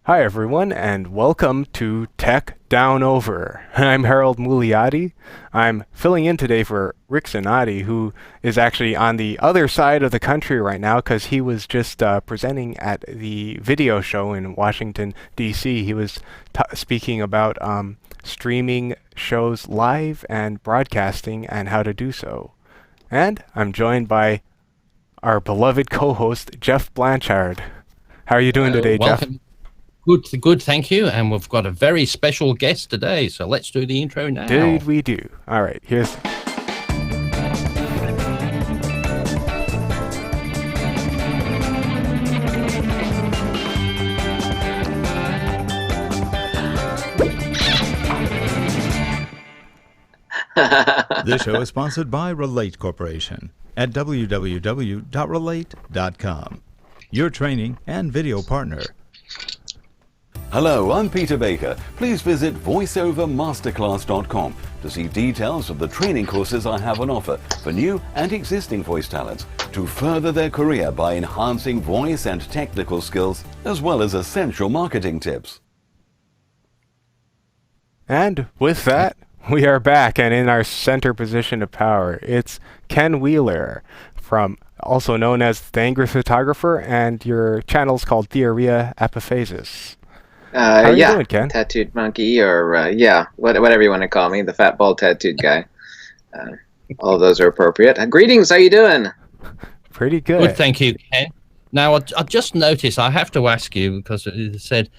Hi everyone, and welcome to Tech Down Over. I'm Harold Muliati. I'm filling in today for Rick Zanotti, who is actually on the other side of the country right now because he was just presenting at the video show in Washington, D.C. He was speaking about streaming shows live and broadcasting and how to do so. And I'm joined by our beloved co-host, Geoff Blanchard. How are you doing today, Geoff? Welcome. Good, thank you. And we've got a very special guest today, so let's do the intro now. Dude, we do. All right, here's... This show is sponsored by Relate Corporation at www.relate.com, your training and video partner. Hello, I'm Peter Baker. Please visit voiceovermasterclass.com to see details of the training courses I have on offer for new and existing voice talents to further their career by enhancing voice and technical skills, as well as essential marketing tips. And with that, we are back and in our center position of power. It's Ken Wheeler, also known as the Angry Photographer, and your channel's called Theoria Apophasis. How are you doing, Ken? Tattooed monkey, or whatever you want to call me, the fat bald tattooed guy. All of those are appropriate. Greetings, how you doing? Pretty good. Good, thank you, Ken. Now, I just noticed, I have to ask you, because it said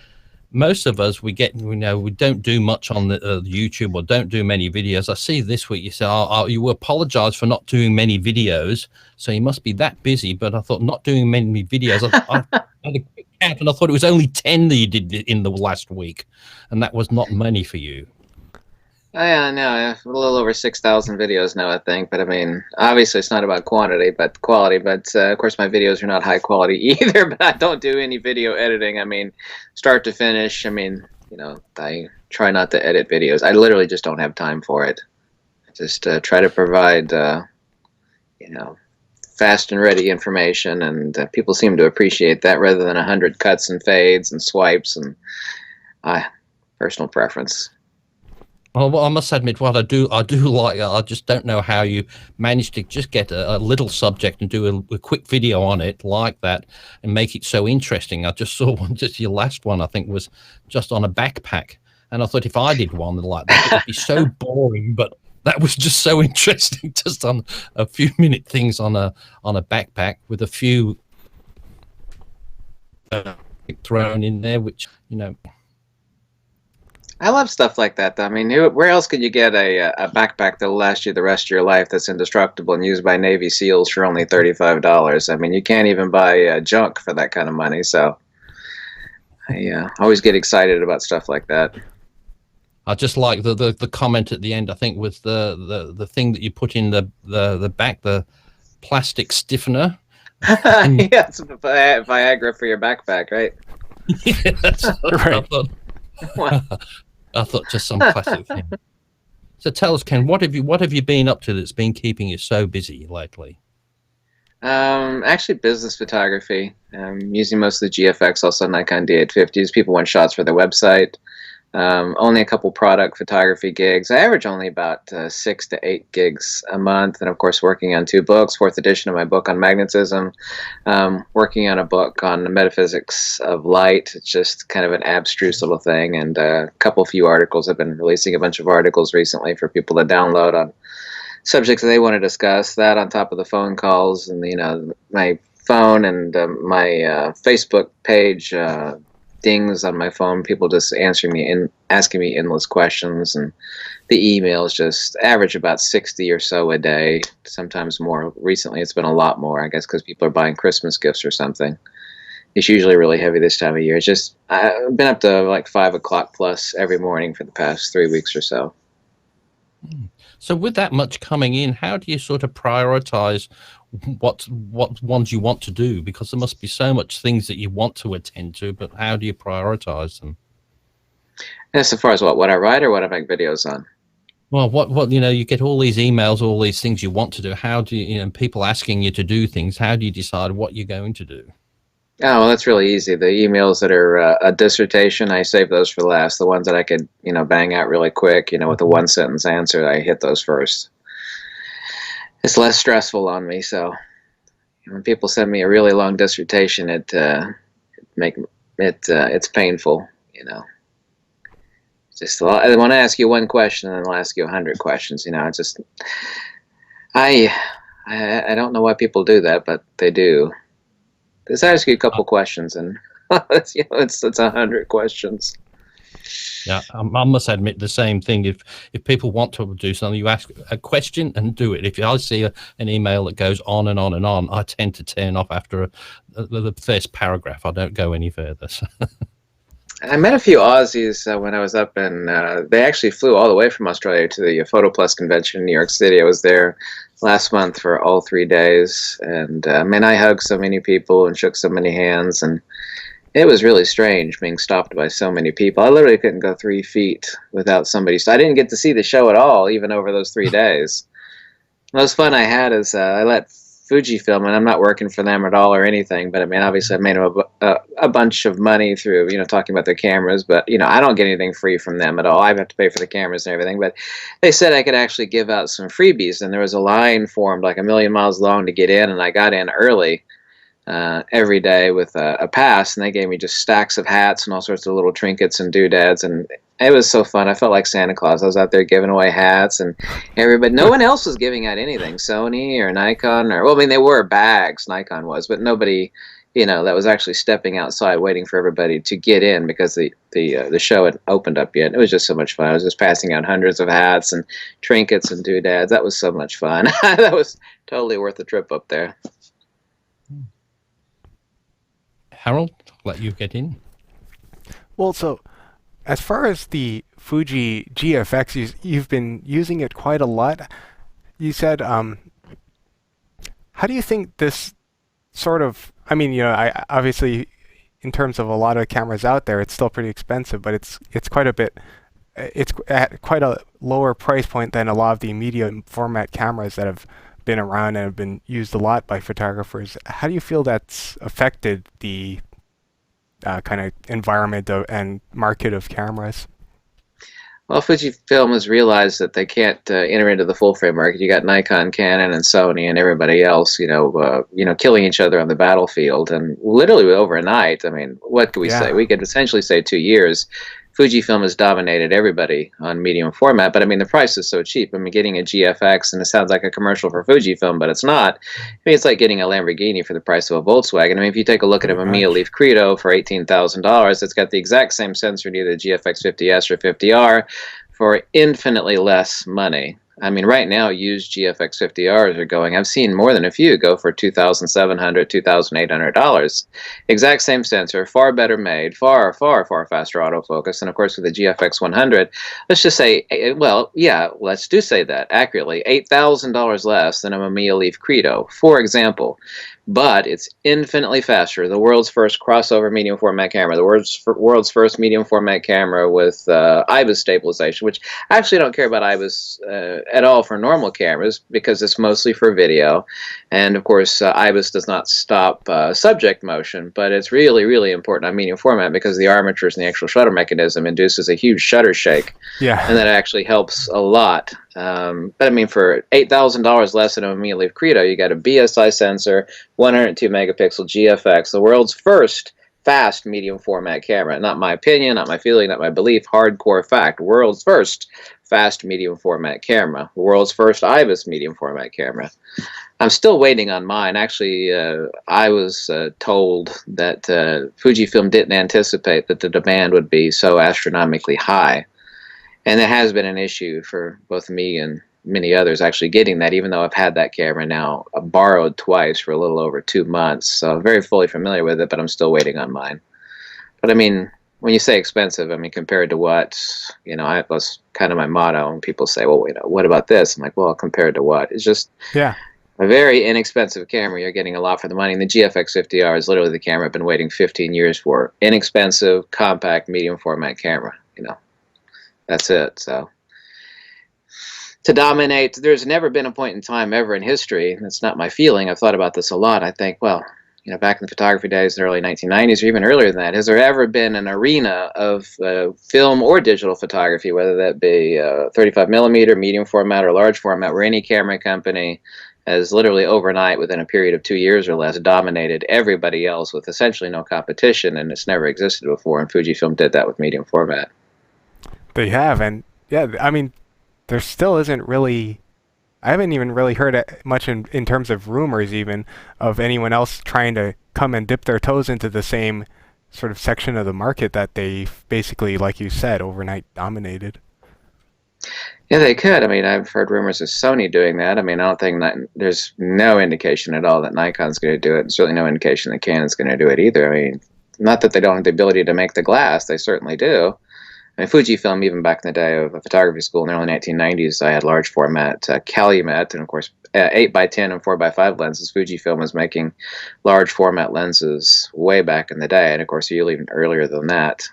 most of us, we don't do much on the YouTube or don't do many videos. I see this week you said, you apologize for not doing many videos, so you must be that busy. But I thought not doing many videos, I had a quick count, and I thought it was only 10 that you did in the last week, and that was not many for you. Yeah, no, a little over 6,000 videos now, I think. But I mean, obviously it's not about quantity, but quality. But of course, my videos are not high quality either. But I don't do any video editing. I mean, start to finish. I mean, I try not to edit videos. I literally just don't have time for it. I just try to provide, fast and ready information, and people seem to appreciate that rather than 100 cuts and fades and swipes and personal preference. Well, I must admit, what I do like. I just don't know how you manage to just get a little subject and do a quick video on it like that and make it so interesting. I just saw one, just your last one, I think, was just on a backpack, and I thought if I did one like that, it would be so boring. But that was just so interesting, just on a few minute things on a backpack with a few thrown in there, which I love stuff like that, though. I mean, where else could you get a backpack that'll last you the rest of your life that's indestructible and used by Navy SEALs for only $35? I mean, you can't even buy junk for that kind of money. So I always get excited about stuff like that. I just like the comment at the end, I think, was the thing that you put in the back, the plastic stiffener. Yeah, it's Viagra for your backpack, right? Yeah, that's Right. I thought just some classic thing. So tell us, Ken, what have you been up to that's been keeping you so busy lately? Actually, business photography. Using most of the GFX, also Nikon D850s. People want shots for their website. Only a couple product photography gigs. I average only about 6 to 8 gigs a month, and of course working on 2 books, 4th edition of my book on magnetism, working on a book on the metaphysics of light. It's just kind of an abstruse little thing, and a few articles. I've been releasing a bunch of articles recently for people to download on subjects that they want to discuss. That on top of the phone calls and my phone and my Facebook page, dings on my phone, people just asking me endless questions, and the emails just average about 60 or so a day, sometimes more. Recently it's been a lot more, I guess, because people are buying Christmas gifts or something. It's usually really heavy this time of year. It's just, I've been up to like 5 o'clock plus every morning for the past 3 weeks or so. So with that much coming in, how do you sort of prioritize what ones you want to do? Because there must be so much things that you want to attend to, but how do you prioritize them? As far as what I write or what I make videos on? Well, what you get all these emails, all these things you want to do. How do you, people asking you to do things? How do you decide what you're going to do? Oh, well, that's really easy. The emails that are a dissertation, I save those for last. The ones that I could, bang out really quick, with a one-sentence answer, I hit those first. It's less stressful on me. So when people send me a really long dissertation, it's painful. Just I want to ask you one question, and then I'll ask you 100 questions. I I don't know why people do that, but they do. Let's ask you a couple questions, and it's 100 questions. Yeah, I must admit the same thing. If people want to do something, you ask a question and do it. If I see an email that goes on and on and on, I tend to turn off after the first paragraph. I don't go any further. So. I met a few Aussies when I was up, and they actually flew all the way from Australia to the Photo Plus convention in New York City. I was there last month for all 3 days, and man, I hugged so many people and shook so many hands, and it was really strange being stopped by so many people. I literally couldn't go 3 feet without somebody. So I didn't get to see the show at all, even over those 3 days. The most fun I had is I let Fujifilm, and I'm not working for them at all or anything, but I mean, obviously I made them a bunch of money through, talking about their cameras, but, I don't get anything free from them at all. I have to pay for the cameras and everything, but they said I could actually give out some freebies, and there was a line formed like 1,000,000 miles long to get in, and I got in early. Every day with a pass, and they gave me just stacks of hats and all sorts of little trinkets and doodads, and it was so fun. I felt like Santa Claus. I was out there giving away hats, and everybody. No one else was giving out anything. Sony or Nikon, or well, I mean, they were bags. Nikon was, but nobody, that was actually stepping outside, waiting for everybody to get in because the show had opened up yet. It was just so much fun. I was just passing out hundreds of hats and trinkets and doodads. That was so much fun. That was totally worth the trip up there. Harold, let you get in. Well, so as far as the Fuji GFX, you've been using it quite a lot. You said, how do you think this sort of, I mean, I obviously, in terms of a lot of cameras out there, it's still pretty expensive, but it's quite a bit, it's at quite a lower price point than a lot of the medium format cameras that have been around and have been used a lot by photographers. How do you feel that's affected the kind of environment and market of cameras? Well, Fujifilm has realized that they can't enter into the full frame market. You got Nikon, Canon, and Sony, and everybody else, killing each other on the battlefield, and literally overnight. I mean, what could we say? We could essentially say 2 years. Fujifilm has dominated everybody on medium format, but I mean, the price is so cheap. I mean, getting a GFX, and it sounds like a commercial for Fujifilm, but it's not. I mean, it's like getting a Lamborghini for the price of a Volkswagen. I mean, if you take a look at a Mamiya Leaf Credo for $18,000, it's got the exact same sensor, either the GFX 50S or 50R, for infinitely less money. I mean, right now, used GFX 50Rs are going, I've seen more than a few go for $2,700, $2,800. Exact same sensor, far better made, far, far, far faster autofocus. And of course, with the GFX 100, let's just say, well, yeah, let's do say that accurately, $8,000 less than a Mamiya Leaf Credo, for example. But it's infinitely faster. The world's first crossover medium format camera, the world's first medium format camera with IBIS stabilization, which I actually don't care about IBIS at all for normal cameras because it's mostly for video. And of course, IBIS does not stop subject motion, but it's really, really important on medium format because the armatures and the actual shutter mechanism induces a huge shutter shake. Yeah. And that actually helps a lot. But I mean, for $8,000 less than a Mamiya Leaf Credo, you got a BSI sensor, 102 megapixel GFX, the world's first fast medium format camera. Not my opinion, not my feeling, not my belief, hardcore fact. World's first fast medium format camera. The world's first IBIS medium format camera. I'm still waiting on mine. Actually, I was told that Fujifilm didn't anticipate that the demand would be so astronomically high. And it has been an issue for both me and many others actually getting that, even though I've had that camera now borrowed twice for a little over 2 months. So I'm very fully familiar with it, but I'm still waiting on mine. But I mean, when you say expensive, I mean, compared to what, that's kind of my motto. And people say, well, what about this? I'm like, well, compared to what? It's just a very inexpensive camera. You're getting a lot for the money. And the GFX 50R is literally the camera I've been waiting 15 years for. Inexpensive, compact, medium format camera, That's it. So to dominate, there's never been a point in time ever in history, and it's not my feeling, I've thought about this a lot, I think, well, back in the photography days in the early 1990s or even earlier than that, has there ever been an arena of film or digital photography, whether that be 35 millimeter, medium format, or large format, where any camera company has literally overnight, within a period of 2 years or less, dominated everybody else with essentially no competition, and it's never existed before, and Fujifilm did that with medium format. They have, and yeah, I mean, there still isn't really. I haven't even really heard much in terms of rumors even of anyone else trying to come and dip their toes into the same sort of section of the market that they basically, like you said, overnight dominated. Yeah, they could. I mean, I've heard rumors of Sony doing that. I mean, I don't think that there's no indication at all that Nikon's going to do it, and certainly no indication that Canon's going to do it either. I mean, not that they don't have the ability to make the glass, they certainly do. I mean, Fujifilm, even back in the day of a photography school in the early 1990s, I had large format Calumet, and of course 8x10 and 4x5 lenses. Fujifilm was making large format lenses way back in the day, and of course even earlier than that.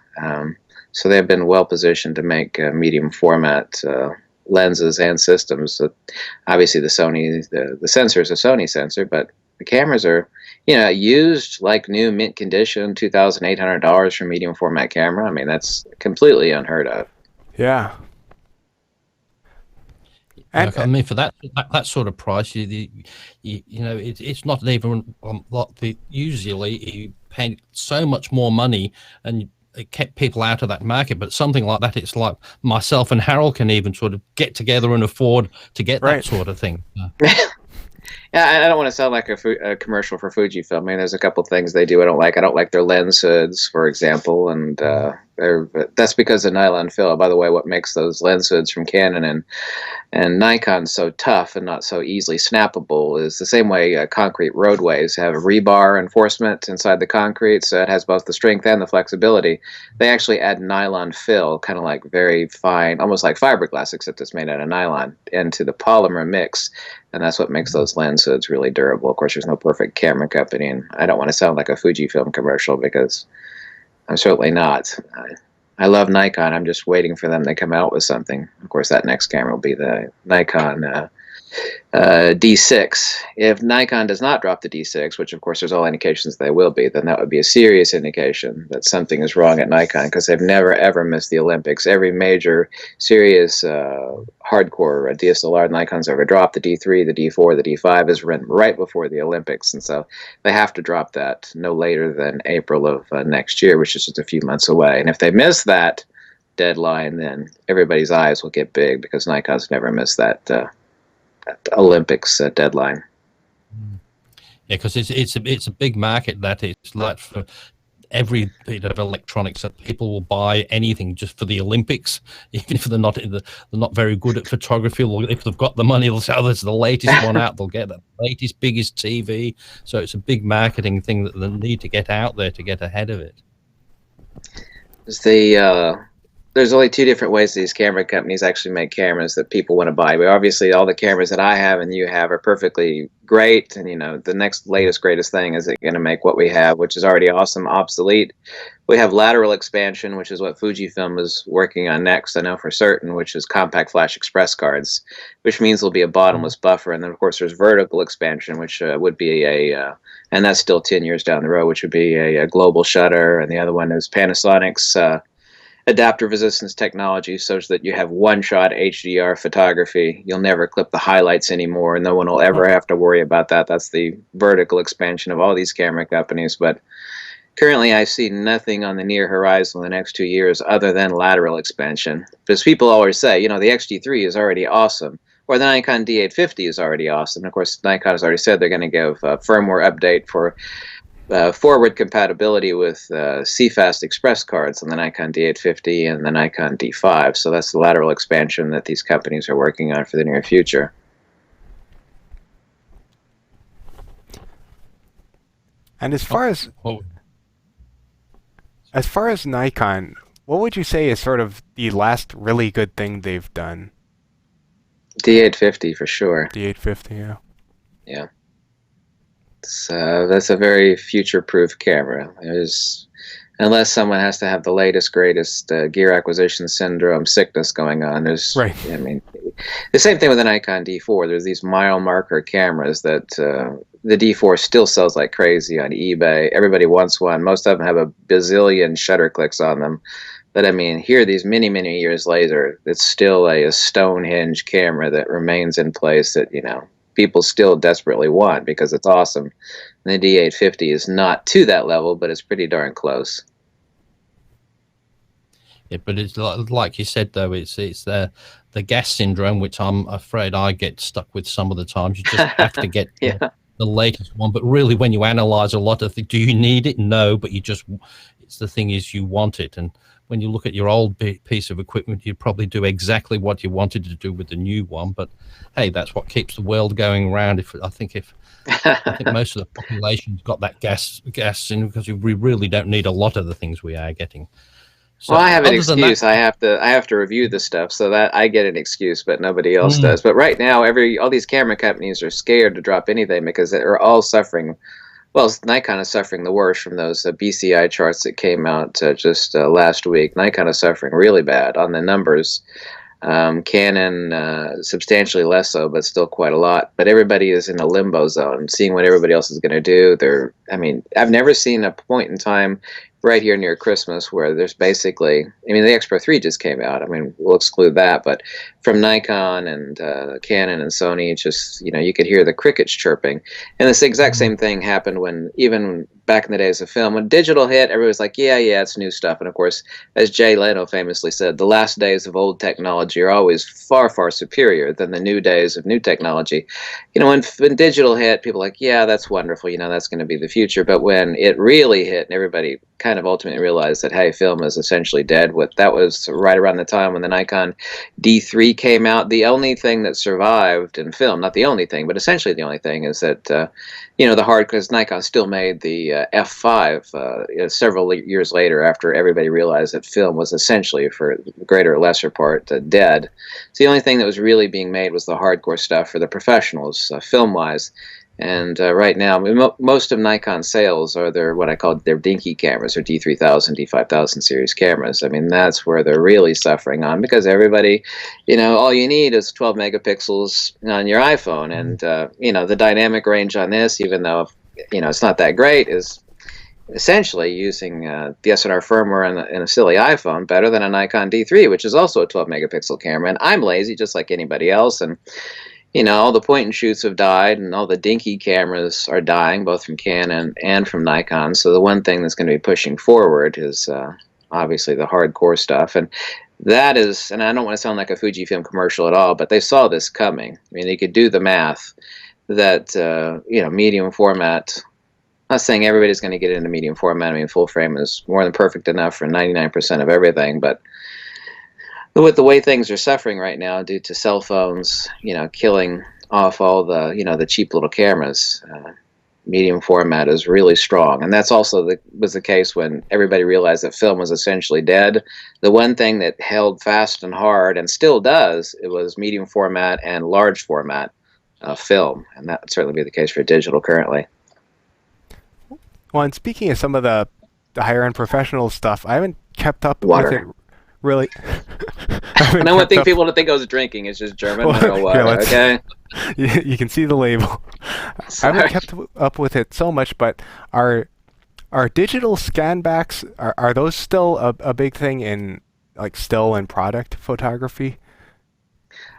So they've been well positioned to make medium format lenses and systems. Obviously, the sensor is a Sony sensor, but the cameras are, used like new, mint condition, $2,800 for medium format camera. I mean, that's completely unheard of. Yeah. And, I mean, for that sort of price, it's not even usually you pay so much more money, and it kept people out of that market. But something like that, it's like myself and Harold can even sort of get together and afford to get that sort of thing. Yeah, I don't want to sound like a commercial for Fujifilm. I mean, there's a couple things they do I don't like. I don't like their lens hoods, for example, and that's because of nylon fill. By the way, what makes those lens hoods from Canon and Nikon so tough and not so easily snappable is the same way concrete roadways have rebar enforcement inside the concrete, so it has both the strength and the flexibility. They actually add nylon fill, kind of like very fine, almost like fiberglass, except it's made out of nylon, into the polymer mix, and that's what makes those lens hoods really durable. Of course, there's no perfect camera company, and I don't want to sound like a Fujifilm commercial because I'm certainly not. I love Nikon. I'm just waiting for them to come out with something. Of course, that next camera will be the Nikon D6. If Nikon does not drop the D6, which of course there's all indications they will be, then that would be a serious indication that something is wrong at Nikon, because they've never ever missed the Olympics. Every major serious hardcore DSLR Nikon's ever dropped, the D3, the D4, the D5, is run right before the Olympics, and so they have to drop that no later than April of next year, which is just a few months away. And if they miss that deadline, then everybody's eyes will get big, because Nikon's never missed that Olympics deadline. Yeah, because it's a big market. That it's like for every bit of electronics that people will buy anything just for the Olympics, even if they're not very good at photography. Or if they've got the money, they'll say, "Oh, there's the latest one out." They'll get the latest, biggest TV. So it's a big marketing thing that they need to get out there to get ahead of it. There's only two different ways these camera companies actually make cameras that people want to buy. But obviously, all the cameras that I have and you have are perfectly great. And, the next latest, greatest thing is it going to make what we have, which is already awesome, obsolete. We have lateral expansion, which is what Fujifilm is working on next, I know for certain, which is compact flash express cards, which means there'll be a bottomless buffer. And then, of course, there's vertical expansion, which would be and that's still 10 years down the road, which would be a global shutter. And the other one is Panasonic's adaptive resistance technology, such that you have one-shot HDR photography. You'll never clip the highlights anymore, and no one will ever have to worry about that. That's the vertical expansion of all these camera companies. But currently, I see nothing on the near horizon in the next 2 years other than lateral expansion. Because people always say, the XT3 is already awesome, or the Nikon D850 is already awesome. And of course, Nikon has already said they're going to give a firmware update for forward compatibility with CFast express cards on the Nikon D850 and the Nikon D5. So that's the lateral expansion that these companies are working on for the near future. And as far as Nikon, what would you say is sort of the last really good thing they've done? D850 for sure. D850, yeah. Yeah. That's a very future-proof camera. Unless someone has to have the latest, greatest gear acquisition syndrome sickness going on. Right. I mean, the same thing with the Nikon D4. There's these mile marker cameras that the D4 still sells like crazy on eBay. Everybody wants one. Most of them have a bazillion shutter clicks on them. But I mean, here, these many, many years later, it's still a Stonehenge camera that remains in place that, people still desperately want because it's awesome. And the D850 is not to that level, but it's pretty darn close. Yeah, but it's like you said, though, it's the gas syndrome, which I'm afraid I get stuck with some of the times. You just have to get Yeah. the latest one. But really, when you analyze a lot of things, do you need it? No, but it's the thing is you want it. And when you look at your old piece of equipment, you'd probably do exactly what you wanted to do with the new one. But hey, that's what keeps the world going round. I think most of the population's got that gas in, because we really don't need a lot of the things we are getting. So, well, I have an other than excuse. that- I have to review the stuff, so that I get an excuse, but nobody else does. But right now, all these camera companies are scared to drop anything because they're all suffering. Well, Nikon is suffering the worst from those BCI charts that came out just last week. Nikon is suffering really bad on the numbers. Canon substantially less so, but still quite a lot. But everybody is in a limbo zone, seeing what everybody else is going to do. I've never seen a point in time right here near Christmas where there's basically, the X-Pro 3 just came out. We'll exclude that, but from Nikon and Canon and Sony, it's just, you could hear the crickets chirping. And this exact same thing happened when, even back in the days of film, when digital hit, everybody was like, yeah, it's new stuff. And of course, as Jay Leno famously said, the last days of old technology are always far, far superior than the new days of new technology. When digital hit, people were like, yeah, that's wonderful, that's going to be the future. But when it really hit and everybody kind of ultimately realized that, hey, film is essentially dead, that was right around the time when the Nikon D3 came out. The only thing that survived in film, not the only thing, but essentially the only thing, is that the hard, because Nikon still made the F5 several years later, after everybody realized that film was essentially, for the greater or lesser part, dead. So the only thing that was really being made was the hardcore stuff for the professionals, film-wise. And right now, most of Nikon's sales are what I call their dinky cameras, or D3000, D5000 series cameras. That's where they're really suffering on, because everybody, all you need is 12 megapixels on your iPhone. And, the dynamic range on this, even though, it's not that great, is essentially using the SNR firmware in a silly iPhone better than a Nikon D3, which is also a 12 megapixel camera. And I'm lazy, just like anybody else. And all the point and shoots have died, and all the dinky cameras are dying, both from Canon and from Nikon. So the one thing that's going to be pushing forward is obviously the hardcore stuff. And that is, and I don't want to sound like a Fujifilm commercial at all, but they saw this coming. They could do the math that, medium format, I'm not saying everybody's going to get into medium format. Full frame is more than perfect enough for 99% of everything, but with the way things are suffering right now due to cell phones, killing off all the, the cheap little cameras, medium format is really strong. And that's also was the case when everybody realized that film was essentially dead. The one thing that held fast and hard, and still does, it was medium format and large format film. And that would certainly be the case for digital currently. Well, and speaking of some of the higher-end professional stuff, I haven't kept up with it. Really? And I don't think people to think I was drinking. It's just German mineral water, okay? You can see the label. Sorry. I haven't kept up with it so much, but are digital scan backs, are those still a big thing in still and product photography?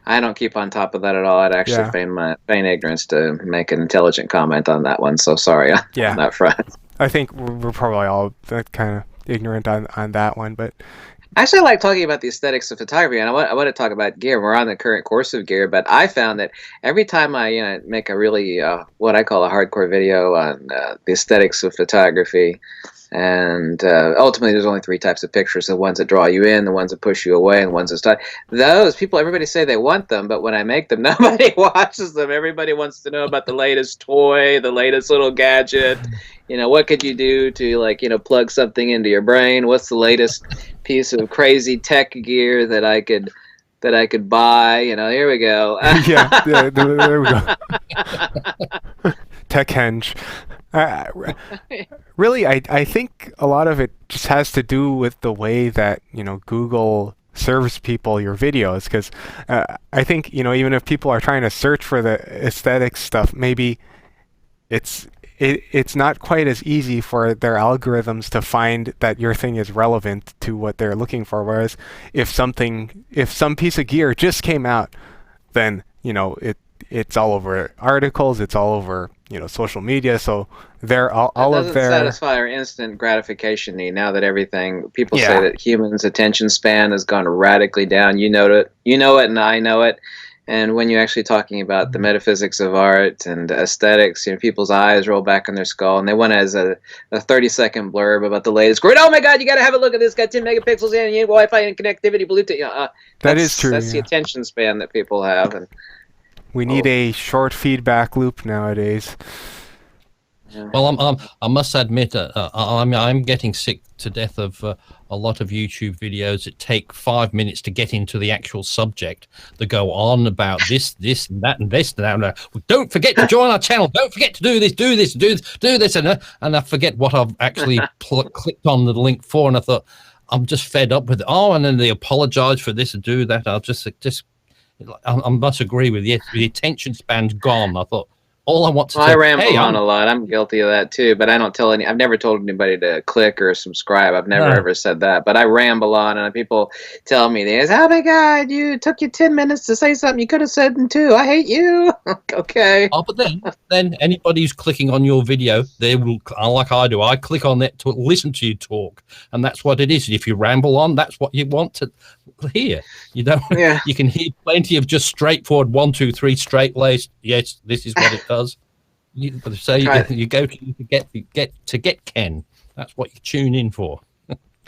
I don't keep on top of that at all. I'd actually feign ignorance to make an intelligent comment on that one. So sorry on that front. I think we're probably all kind of ignorant on that one, but actually, I like talking about the aesthetics of photography, and I want to talk about gear. We're on the current course of gear, but I found that every time I make a really what I call a hardcore video on the aesthetics of photography, and ultimately there's only three types of pictures: the ones that draw you in, the ones that push you away, and the ones that start. Those people, everybody say they want them, but when I make them, nobody watches them. Everybody wants to know about the latest toy, the latest little gadget. What could you do to plug something into your brain? What's the latest piece of crazy tech gear that I could buy? Here we go. there we go. Tech henge. Really, I think a lot of it just has to do with the way that Google serves people your videos, because I think even if people are trying to search for the aesthetic stuff, maybe it's not quite as easy for their algorithms to find that your thing is relevant to what they're looking for. Whereas if some piece of gear just came out, then it's all over articles, it's all over social media. So they're all of their satisfy our instant gratification need. Now that people Yeah. say that humans' attention span has gone radically down. You know it, and I know it. And when you're actually talking about the metaphysics of art and aesthetics, people's eyes roll back on their skull, and they want as a 30-second blurb about the latest great. Oh my God, you got to have a look at this! Got 10 megapixels in, you need Wi-Fi and connectivity, Bluetooth. That is true. That's the attention span that people have, and we need a short feedback loop nowadays. Well, I must admit, I'm getting sick to death of a lot of YouTube videos that take 5 minutes to get into the actual subject. That go on about this, and that, and this. And don't forget to join our channel. Don't forget to do this, and I forget what I've actually clicked on the link for, and I thought I'm just fed up with it. Oh, and then they apologize for this and do that. I must agree with you. The attention span's gone. I thought. All I want to I ramble on a lot. I'm guilty of that too, but I don't tell I've never told anybody to click or subscribe. I've never ever said that, but I ramble on, and people tell me this. Oh my God, you took you 10 minutes to say something you could have said in 2. I hate you. Okay. Oh, but then anybody who's clicking on your video, they will, like I do. I click on it to listen to you talk, and that's what it is. If you ramble on, that's what you want to hear. You don't. Yeah. You can hear plenty of just straightforward 1, 2, 3 straight laced. Yes, this is what it does. You go to get Ken. That's what you tune in for.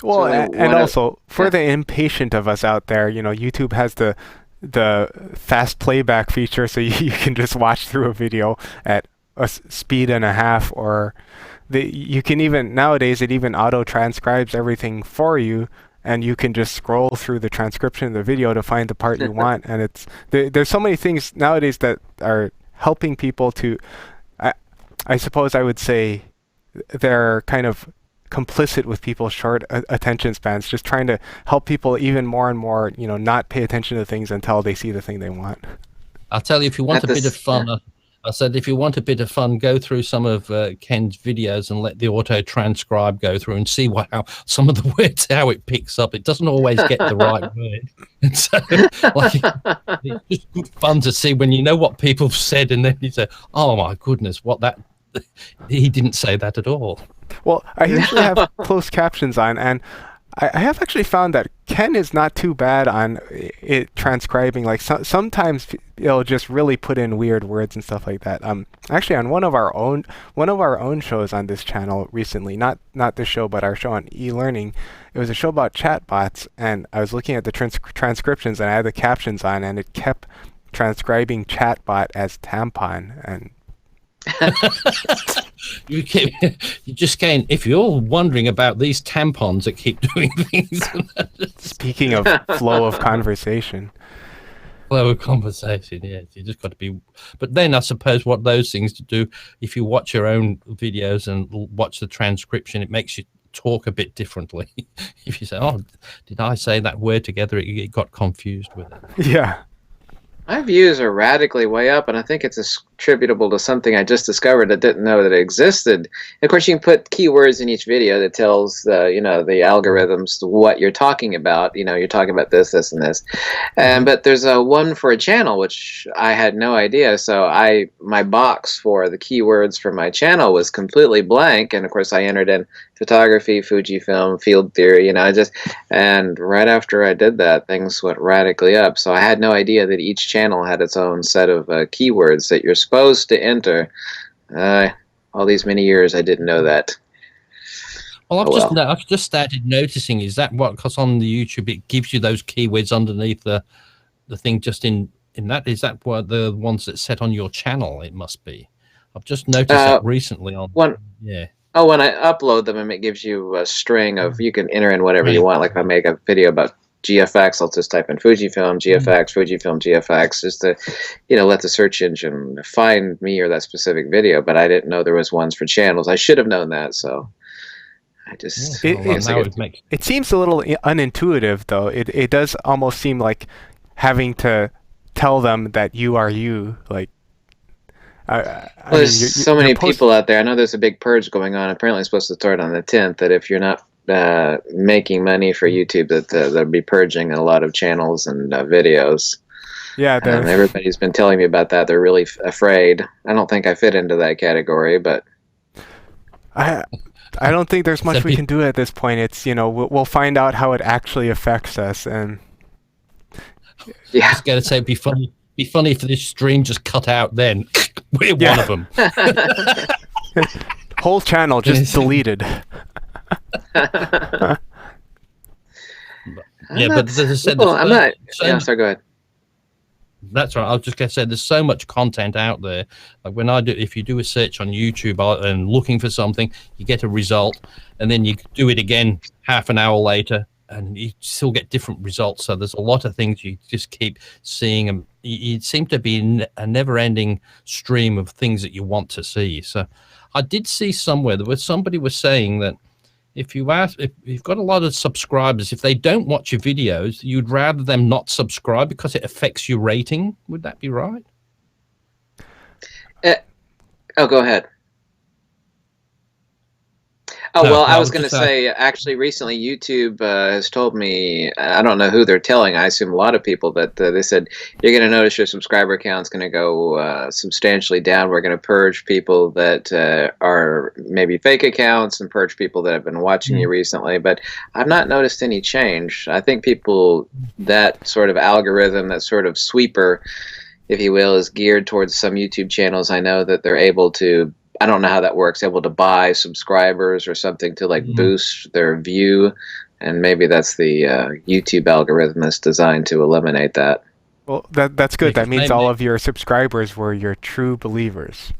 Well, and also for the impatient of us out there, YouTube has the fast playback feature, so you can just watch through a video at a speed and a half, or you can even nowadays it even auto transcribes everything for you, and you can just scroll through the transcription of the video to find the part you want. And there's so many things nowadays that are helping people to. I suppose I would say they're kind of complicit with people's short attention spans, just trying to help people even more and more, not pay attention to things until they see the thing they want. I'll tell you, if you want a bit of fun, I said, if you want a bit of fun, go through some of Ken's videos and let the auto transcribe go through and see how some of the words, how it picks up. It doesn't always get the right word. And so, it's just good fun to see when you know what people have said, and then you say, oh my goodness, he didn't say that at all. Well, I usually have closed captions on, and I have actually found that Ken is not too bad on it transcribing. Like sometimes it'll just really put in weird words and stuff like that. Actually, on one of our own shows on this channel recently, not this show, but our show on e-learning, it was a show about chatbots, and I was looking at the transcriptions, and I had the captions on, and it kept transcribing chatbot as tampon, and you just can't. If you're wondering about these tampons that keep doing things. Speaking of flow of conversation. Flow of conversation, yes. You just got to be. But then I suppose what those things to do, if you watch your own videos and watch the transcription, it makes you talk a bit differently. If you say, oh, did I say that word together? It got confused with it. Yeah. My views are radically way up, and I think it's attributable to something I just discovered that didn't know that it existed. Of course, you can put keywords in each video that tells the algorithms what you're talking about. You're talking about this, this, and this. But there's one for a channel which I had no idea. So my box for the keywords for my channel was completely blank, and of course I entered in photography, Fujifilm, field theory. And right after I did that, things went radically up. So I had no idea that each channel had its own set of keywords that you're supposed to enter. All these many years, I didn't know that. Well, I've just started noticing. Is that what? Because on the YouTube, it gives you those keywords underneath the thing. Just in that, is that what the ones that set on your channel? It must be. I've just noticed that recently on. Yeah. Oh, when I upload them, it gives you a string of, you can enter in whatever you want. Like if I make a video about GFX, I'll just type in Fujifilm, GFX, Fujifilm, GFX, just to, let the search engine find me or that specific video. But I didn't know there was ones for channels. I should have known that, so I just... It seems a little unintuitive, though. It does almost seem like having to tell them that you are you, like... I Well, there's mean, so many people out there. I know there's a big purge going on. Apparently, it's supposed to start on the 10th. That if you're not making money for YouTube, that they'll be purging a lot of channels and videos. yeah, Everybody's been telling me about that. They're really afraid. I don't think I fit into that category, but I don't think there's much we can do at this point. It's, we'll find out how it actually affects us, and yeah. I was going to say, it'd be funny if this stream just cut out then. We're one of them. whole channel just deleted. But as I said, I'm not. Yeah, sorry, go ahead. That's right. I was just going to say, there's so much content out there. Like if you do a search on YouTube and looking for something, you get a result, and then you do it again half an hour later, and you still get different results. So there's a lot of things you just keep seeing, and you seem to be a never-ending stream of things that you want to see. So I did see somewhere somebody was saying that if you've got a lot of subscribers, if they don't watch your videos, you'd rather them not subscribe because it affects your rating. Would that be right? Go ahead. Oh, No, well, I I was was going to just say, actually, recently YouTube has told me, I don't know who they're telling, I assume a lot of people, but they said, you're going to notice your subscriber count's going to go substantially down. We're going to purge people that are maybe fake accounts and purge people that have been watching you recently, but I've not noticed any change. I think that sort of algorithm, that sort of sweeper, if you will, is geared towards some YouTube channels. I know that they're able to, I don't know how that works, able to buy subscribers or something to boost their view, and maybe that's the YouTube algorithm that's designed to eliminate that. Well, that's good. That means all of your subscribers were your true believers.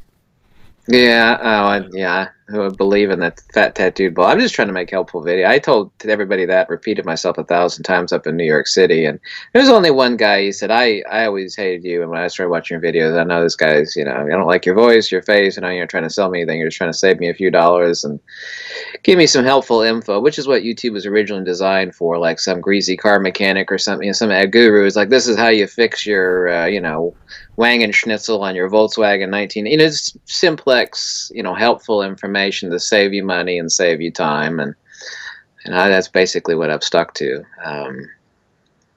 Yeah, who would believe in that fat tattooed ball. I'm just trying to make helpful video. I told everybody that, repeated myself 1,000 times up in New York City, and there's only one guy. He said, I always hated you, and when I started watching your videos, I know this guy's, I don't like your voice, your face, you're not trying to sell me anything, you're just trying to save me a few dollars and give me some helpful info, which is what YouTube was originally designed for, like some greasy car mechanic or something. Some guru is like, this is how you fix your, Wang & Schnitzel on your Volkswagen 19. It's simplex, helpful information to save you money and save you time, and that's basically what I've stuck to.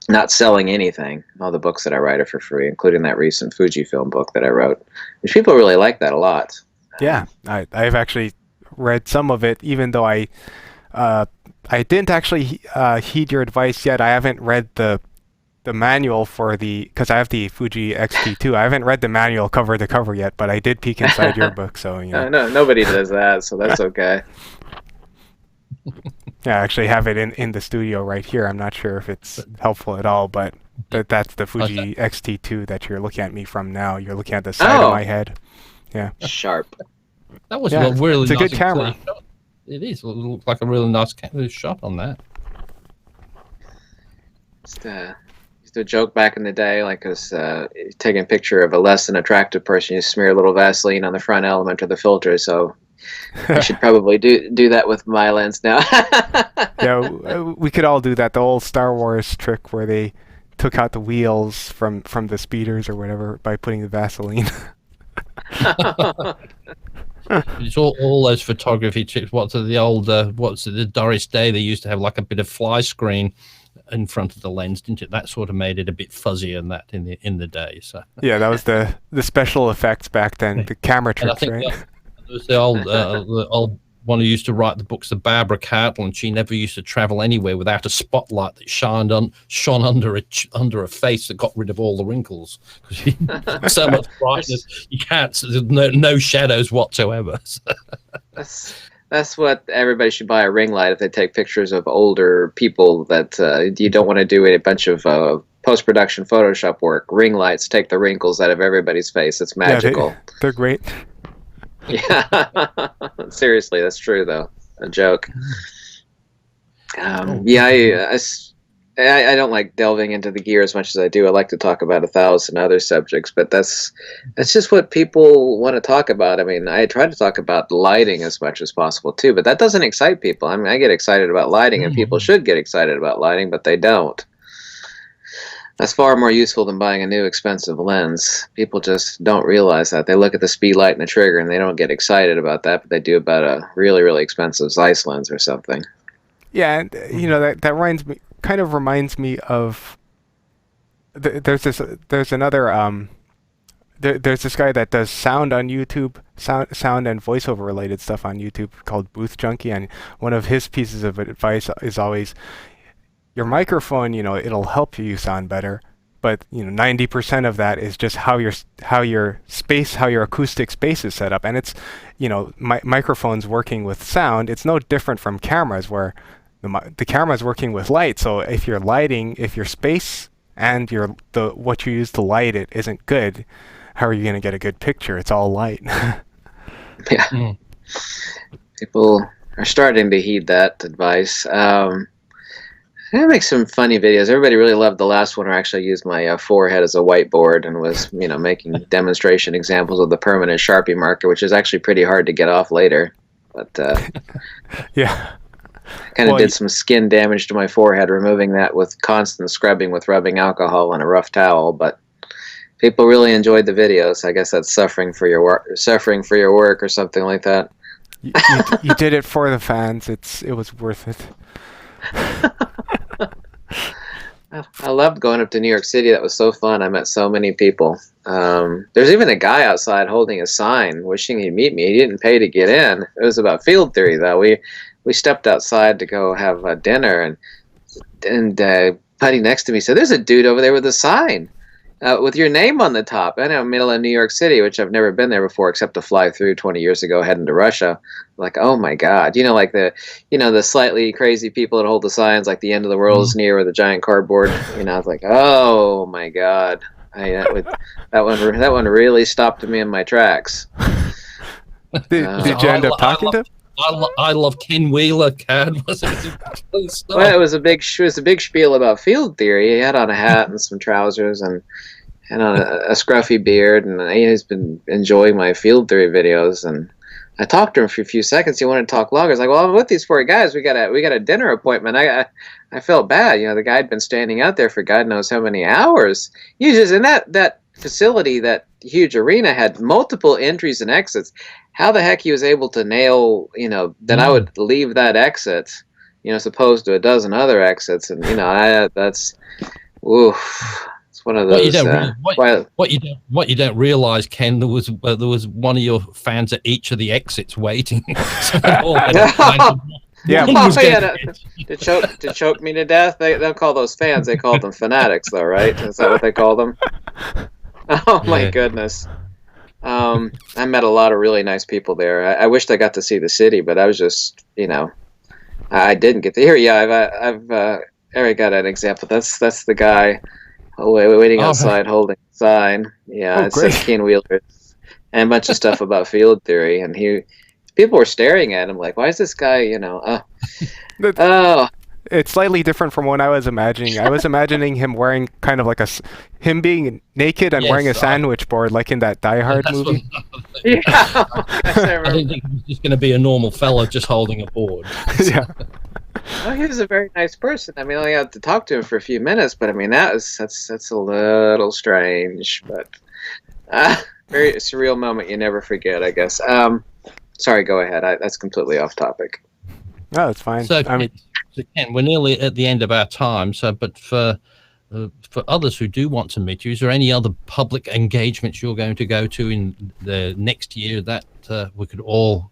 Not selling anything. All the books that I write are for free, including that recent Fujifilm book that I wrote, which people really like that a lot. Yeah, I've actually read some of it, even though I didn't actually heed your advice yet. I haven't read the manual because I have the Fuji X-T2. I haven't read the manual cover to cover yet, but I did peek inside your book, so No, nobody does that, so that's okay. Yeah, I actually have it in the studio right here. I'm not sure if it's helpful at all, but that's the Fuji X-T2 that you're looking at me from now. You're looking at the side of my head. Yeah. Sharp. That was really it's a nice good camera. Shot. It is. It looked like a really nice shot on that. Used to joke back in the day, like, was taking a picture of a less than attractive person, you smear a little Vaseline on the front element of the filter. So I should probably do that with my lens now. Yeah, we could all do that. The old Star Wars trick where they took out the wheels from the speeders or whatever by putting the Vaseline. It's all those photography tricks. What's the Doris Day? They used to have like a bit of fly screen in front of the lens, didn't it? That sort of made it a bit fuzzier than that in the day. So yeah, that was the special effects back then, the camera tricks, right? There was the old one who used to write the books, the Barbara Cartland. She never used to travel anywhere without a spotlight that shone under a face that got rid of all the wrinkles. Because so much brightness, you can't. There's no shadows whatsoever. That's what everybody should buy, a ring light if they take pictures of older people that you don't want to do a bunch of post-production Photoshop work. Ring lights take the wrinkles out of everybody's face. It's magical. Yeah, they're great. Yeah, seriously, that's true though. A joke. I don't like delving into the gear as much as I do. I like to talk about 1,000 other subjects, but that's just what people want to talk about. I mean, I try to talk about lighting as much as possible too, but that doesn't excite people. I mean, I get excited about lighting, and people should get excited about lighting, but they don't. That's far more useful than buying a new expensive lens. People just don't realize that. They look at the speed light and the trigger and they don't get excited about that, but they do about a really, really expensive Zeiss lens or something. Yeah, and that reminds me of there's this guy that does sound on YouTube, sound and voiceover related stuff on YouTube called Booth Junkie, and one of his pieces of advice is always your microphone, it'll help you sound better, but 90% of that is just how your acoustic space is set up, and it's microphones working with sound. It's no different from cameras where the camera's working with light. So if your space and what you use to light it isn't good, how are you going to get a good picture? It's all light. Yeah. Mm. People are starting to heed that advice. I make some funny videos. Everybody really loved the last one where I actually used my forehead as a whiteboard and was, making demonstration examples of the permanent Sharpie marker, which is actually pretty hard to get off later. But yeah. Kind of did some skin damage to my forehead, removing that with constant scrubbing with rubbing alcohol and a rough towel. But people really enjoyed the videos. I guess that's suffering for your work or something like that. You did it for the fans. It was worth it. I loved going up to New York City. That was so fun. I met so many people. There's even a guy outside holding a sign wishing he'd meet me. He didn't pay to get in. It was about field theory, though. We stepped outside to go have dinner, and buddy next to me said, "There's a dude over there with a sign with your name on the top." I know, middle of New York City, which I've never been there before except to fly through 20 years ago heading to Russia. Like, oh my God, like the slightly crazy people that hold the signs like the end of the world is near with a giant cardboard. I was like, oh my God, that one really stopped me in my tracks. Did you end up talking to him? I love Ken Wheeler, Cad. Well, it was a big spiel about field theory. He had on a hat and some trousers and on a scruffy beard, and he's been enjoying my field theory videos. And I talked to him for a few seconds. He wanted to talk longer. I was like, "Well, I'm with these four guys. We got a dinner appointment." I felt bad. The guy had been standing out there for God knows how many hours. And that facility, that huge arena, had multiple entries and exits. How the heck he was able to nail, then I would leave that exit, as opposed to a dozen other exits. And, that's, oof. It's one of those. What you don't realize, Ken, there was one of your fans at each of the exits waiting. Yeah. To choke me to death. They don't call those fans. They call them fanatics, though, right? Is that what they call them? Oh my goodness. I met a lot of really nice people there. I wished I got to see the city, but I was just, I didn't get to hear. Yeah, I've already got an example. That's the guy waiting outside holding a sign. Yeah, it says Ken Wheeler and a bunch of stuff about field theory. And people were staring at him like, why is this guy, It's slightly different from what I was imagining. I was imagining him wearing kind of like him being naked and wearing a sandwich board, like in that Die Hard movie. Yeah. I didn't think he was just going to be a normal fella just holding a board. Yeah. Well, he was a very nice person. I mean, I only had to talk to him for a few minutes, but I mean, that's a little strange, but very surreal moment you never forget, I guess. Sorry, go ahead. That's completely off topic. No, it's fine. So, Ken, we're nearly at the end of our time. So, but for others who do want to meet you, is there any other public engagements you're going to go to in the next year that we could all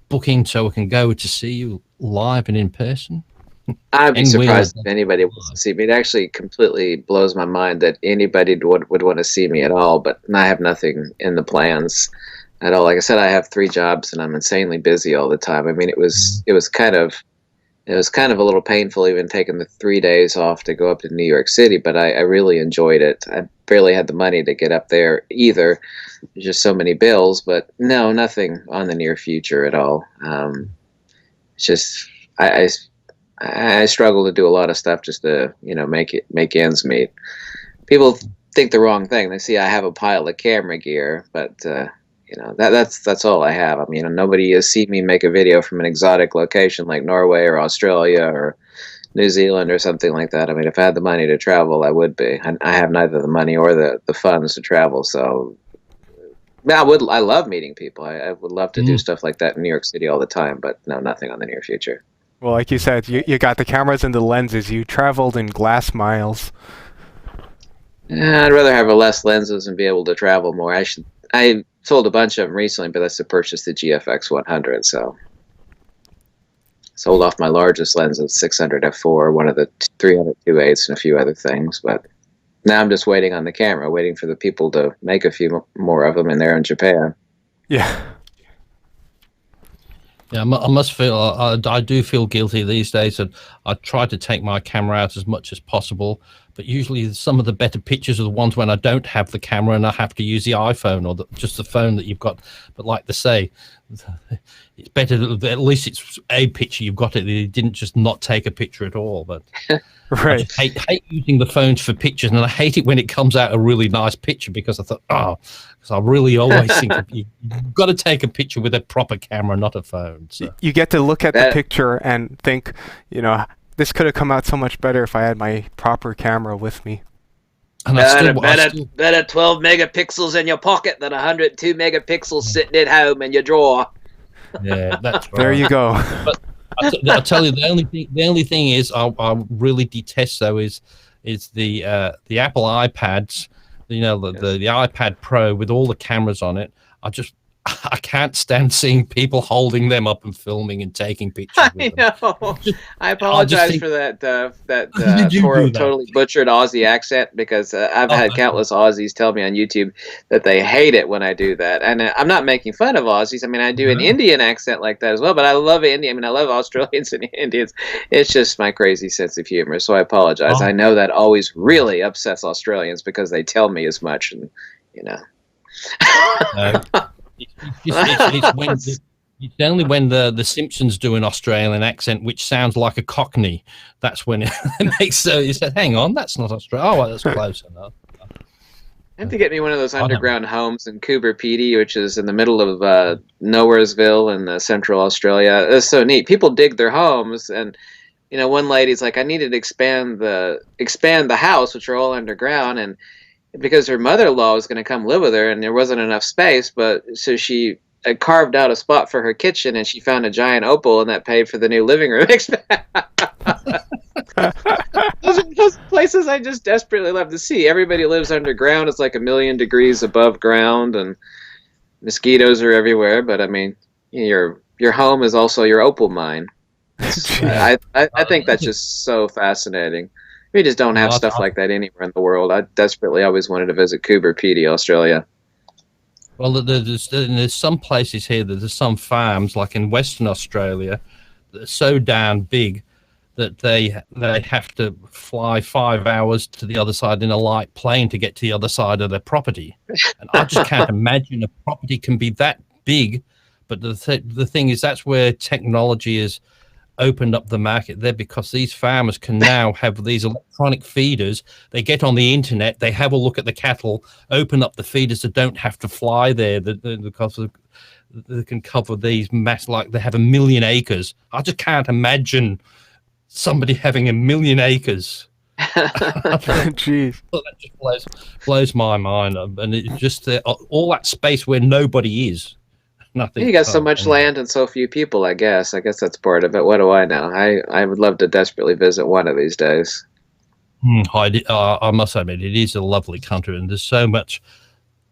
book in so we can go to see you live and in person? I'd be surprised if anybody wants to see me. It actually completely blows my mind that anybody would want to see me at all. But I have nothing in the plans at all. Like I said, I have 3 jobs and I'm insanely busy all the time. I mean, it was kind of a little painful even taking the 3 days off to go up to New York City, but I really enjoyed it. I barely had the money to get up there either. There's just so many bills, but no, nothing on the near future at all. It's just I struggle to do a lot of stuff just to make ends meet. People think the wrong thing. They see I have a pile of camera gear, but that's all I have. I mean, nobody has seen me make a video from an exotic location like Norway or Australia or New Zealand or something like that. I mean, if I had the money to travel, I would be. I have neither the money or the funds to travel, so yeah, I love meeting people. I would love to do stuff like that in New York City all the time, but no, nothing on the near future. Well, like you said, you got the cameras and the lenses. You traveled in glass miles. Yeah, I'd rather have less lenses and be able to travel more. I sold a bunch of them recently, but that's to purchase the GFX 100. So sold off my largest lens of 600 f4, one of the 300 2.8s, and a few other things. But now I'm just waiting on the camera, waiting for the people to make a few more of them, and they're in Japan. Yeah. Yeah, I must feel, I do feel guilty these days that I try to take my camera out as much as possible, but usually some of the better pictures are the ones when I don't have the camera and I have to use the iPhone or just the phone that you've got. But like they say, it's better that at least it's a picture you've got it. You didn't just not take a picture at all. But Right. I just hate using the phones for pictures, and I hate it when it comes out a really nice picture because I thought, because I really always think you've got to take a picture with a proper camera, not a phone. So. You get to look at the picture and think, this could have come out so much better if I had my proper camera with me. And better 12 megapixels in your pocket than 102 megapixels sitting at home in your drawer. Yeah, that's right. There you go. But I'll tell you, the only thing is I really detest though is the Apple iPads, the iPad Pro with all the cameras on it. I can't stand seeing people holding them up and filming and taking pictures. I know. I apologize for that totally butchered Aussie accent, because I've had countless Aussies tell me on YouTube that they hate it when I do that. And I'm not making fun of Aussies. I mean, I do an Indian accent like that as well, but I love India. I mean, I love Australians and Indians. It's just my crazy sense of humor. So I apologize. I know that always really upsets Australians because they tell me as much, and It's only when the Simpsons do an Australian accent, which sounds like a Cockney. That's when it makes you say, "Hang on, that's not Australian." Oh, well, that's close enough. I have to get me one of those underground homes in Coober Pedy, which is in the middle of Nowheresville in central Australia. It's so neat. People dig their homes, and one lady's like, "I needed to expand the house, which are all underground," and because her mother-in-law was going to come live with her, and there wasn't enough space, so she carved out a spot for her kitchen, and she found a giant opal, and that paid for the new living room. those places I just desperately love to see. Everybody lives underground. It's like 1,000,000 degrees above ground, and mosquitoes are everywhere. But I mean, your home is also your opal mine. I think that's just so fascinating. We just don't have stuff like that anywhere in the world. I desperately always wanted to visit Coober Pedy, Australia. Well, there's some places here, there's some farms, like in Western Australia, that are so damn big that they have to fly 5 hours to the other side in a light plane to get to the other side of their property. And I just can't imagine a property can be that big. But the thing is, that's where technology is opened up the market there, because these farmers can now have these electronic feeders. They get on the internet, they have a look at the cattle, open up the feeders that don't have to fly there, because they can cover these mass, like they have 1,000,000 acres. I just can't imagine somebody having 1,000,000 acres. Jeez. That just blows my mind, and it's just all that space where nobody is. Nothing. You got so much land and so few people, I guess. I guess that's part of it. What do I know? I would love to desperately visit one of these days. I must admit, it is a lovely country, and there's so much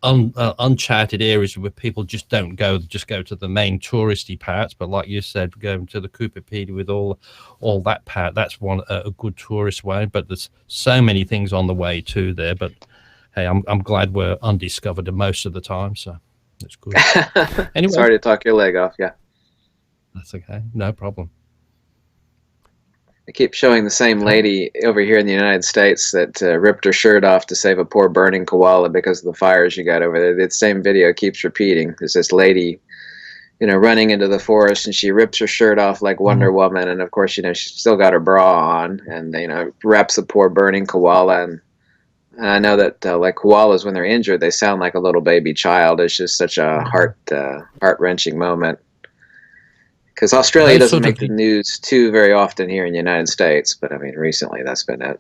uncharted areas where people just don't go. They just go to the main touristy parts. But like you said, going to the Coober Pedy with all that part, that's a good tourist way. But there's so many things on the way too there. But hey, I'm glad we're undiscovered most of the time. So. That's good. Anyway, sorry to talk your leg off. Yeah, that's okay. No problem. I keep showing the same lady over here in the United States that ripped her shirt off to save a poor burning koala because of the fires you got over there. The same video keeps repeating. There's this lady, running into the forest, and she rips her shirt off like Wonder Woman, and of course, she's still got her bra on, and wraps the poor burning koala. And I know that like koalas, when they're injured, they sound like a little baby child. It's just such a heart-wrenching moment. Because Australia Those doesn't sort of make the news too very often here in the United States, but I mean, recently that's been it.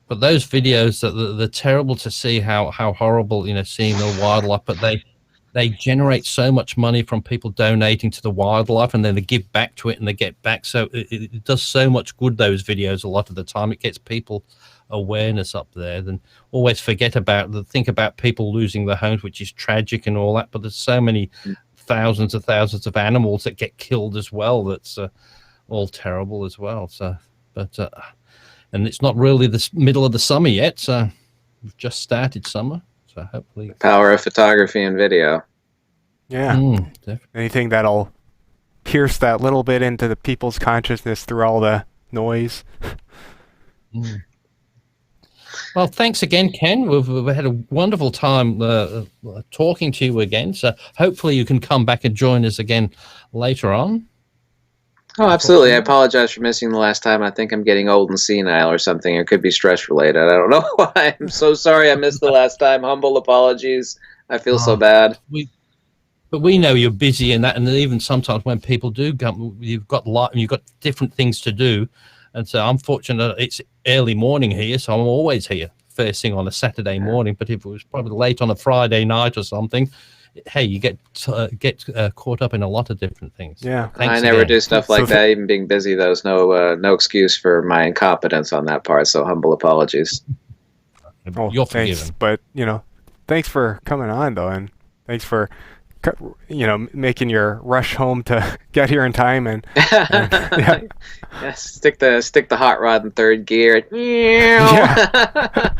But those videos, they're terrible to see how horrible, seeing the wildlife, but they generate so much money from people donating to the wildlife, and then they give back to it and they get back. So it does so much good, those videos, a lot of the time. It gets people awareness up there. Then always think about people losing their homes, which is tragic and all that. But there's so many thousands of animals that get killed as well. That's all terrible as well. So, but and it's not really the middle of the summer yet. So we've just started summer. So hopefully, Power of photography and video. Yeah. Anything that'll pierce that little bit into the people's consciousness through all the noise. Well, thanks again, Ken. We've had a wonderful time talking to you again. So hopefully you can come back and join us again later on. Oh, absolutely. I apologize for missing the last time. I think I'm getting old and senile or something. It could be stress related. I don't know why. I'm so sorry I missed the last time. Humble apologies. I feel so bad. But we know you're busy and that, and even sometimes when people do come, you've got different things to do. And so I'm fortunate it's early morning here, so I'm always here first thing on a Saturday morning. But if it was probably late on a Friday night or something, hey, you get caught up in a lot of different things. Yeah, I never do stuff like that. Even being busy, though, is no excuse for my incompetence on that part. So humble apologies. You're thanks, forgiven. but thanks for coming on though, and thanks for making your rush home to get here in time and yeah. Yeah, stick the hot rod in third gear. Yeah.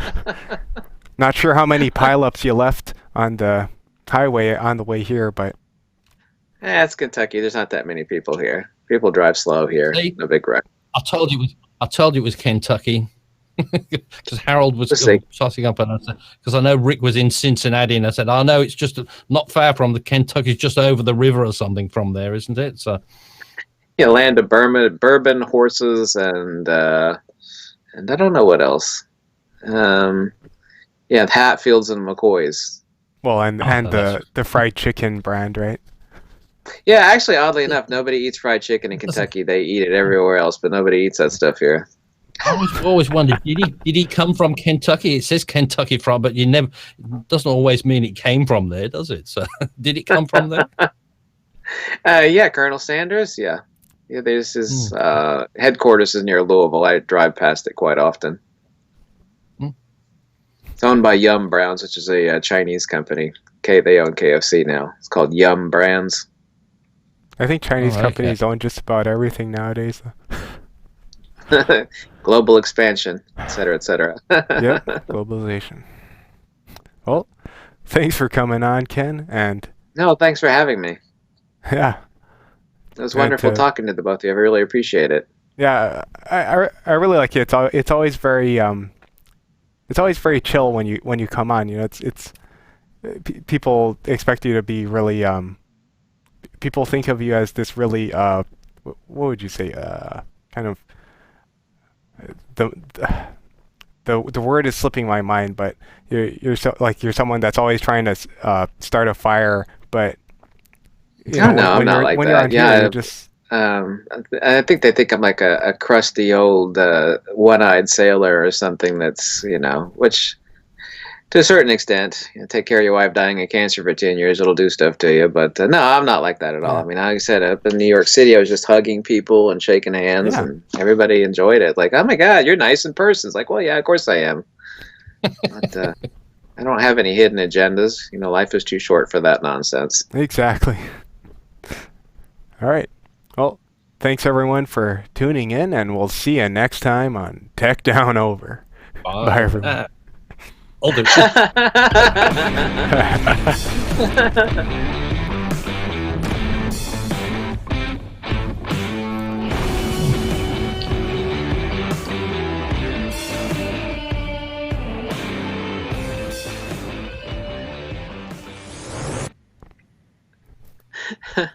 Not sure how many pileups you left on the highway on the way here, but it's Kentucky. There's not that many people here. People drive slow here. See? No big wreck. I told you it was Kentucky. Because Harold was tossing up, and I said, because I know Rick was in Cincinnati, and I said, "I know it's just not far from the Kentucky's just over the river or something from there, isn't it?" So, yeah, land of bourbon, horses, and I don't know what else. Yeah, Hatfields and McCoys. Well, and the fried chicken brand, right? Yeah, actually, oddly enough, nobody eats fried chicken in Kentucky. They eat it everywhere else, but nobody eats that stuff here. I always wondered, did he come from Kentucky? It says Kentucky from, but it doesn't always mean it came from there, does it? So, did it come from there? Yeah, Colonel Sanders. Yeah, there's his headquarters is near Louisville. I drive past it quite often. It's owned by Yum Brands, which is a Chinese company. They own KFC now. It's called Yum Brands. I think Chinese companies own just about everything nowadays. Global expansion, et cetera, et cetera. Yep, globalization. Well, thanks for coming on, Ken, and no, thanks for having me. Yeah, it was wonderful talking to the both of you. I really appreciate it. Yeah, I really like it. It's always very chill when you come on. It's people expect you to be really people think of you as this really what would you say kind of the word is slipping my mind, but you're someone that's always trying to start a fire, but I'm not like that. You're just I think they think I'm like a crusty old one-eyed sailor or something. That's which to a certain extent, take care of your wife dying of cancer for 10 years, it'll do stuff to you. But no, I'm not like that at all. I mean, like I said, up in New York City, I was just hugging people and shaking hands, and everybody enjoyed it. Like, oh my God, you're nice in person. It's like, well, yeah, of course I am. But I don't have any hidden agendas. Life is too short for that nonsense. Exactly. All right. Well, thanks everyone for tuning in, and we'll see you next time on Tech Down Over. Bye everyone. I'll do it.